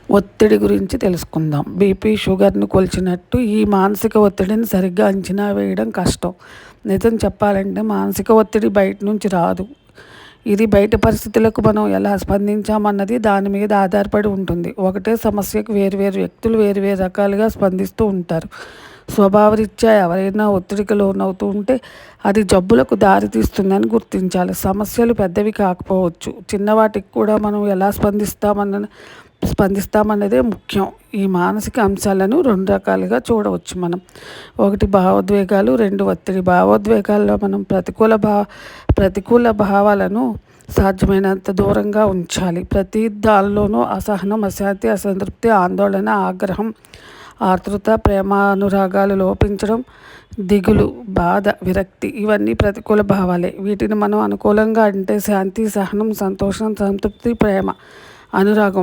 ఒత్తిడి గురించి తెలుసుకుందాం. బీపీ, షుగర్‌ను కొలిచినట్టు ఈ మానసిక ఒత్తిడిని సరిగ్గా అంచనా వేయడం కష్టం. నిజం చెప్పాలంటే మానసిక ఒత్తిడి బయట నుంచి రాదు. ఇది బయట పరిస్థితులకు మనం ఎలా స్పందించామన్నది దాని మీద ఆధారపడి ఉంటుంది. ఒకటే సమస్యకు వేరు వ్యక్తులు వేరు రకాలుగా స్పందిస్తూ ఉంటారు. స్వభావరీత్యా ఎవరైనా ఒత్తిడికి లోనవుతూ ఉంటే అది జబ్బులకు దారితీస్తుందని గుర్తించాలి. సమస్యలు పెద్దవి కాకపోవచ్చు. చిన్నవాటికి కూడా మనం ఎలా స్పందిస్తామన్నదే ముఖ్యం. ఈ మానసిక అంశాలను 2 రకాలుగా చూడవచ్చు మనం. 1 భావోద్వేగాలు, 2 ఒత్తిడి. భావోద్వేగాల్లో మనం ప్రతికూల భావాలను సాధ్యమైనంత దూరంగా ఉంచాలి. ప్రతి దానిలోనూ అసహనం, అశాంతి, అసంతృప్తి, ఆందోళన, ఆగ్రహం, ఆతృత, ప్రేమ, అనురాగాలు లోపించడం, దిగులు, బాధ, విరక్తి ఇవన్నీ ప్రతికూల భావాలే. వీటిని మనం అనుకూలంగా అంటే శాంతి, సహనం, సంతోషం, సంతృప్తి, ప్రేమ, అనురాగం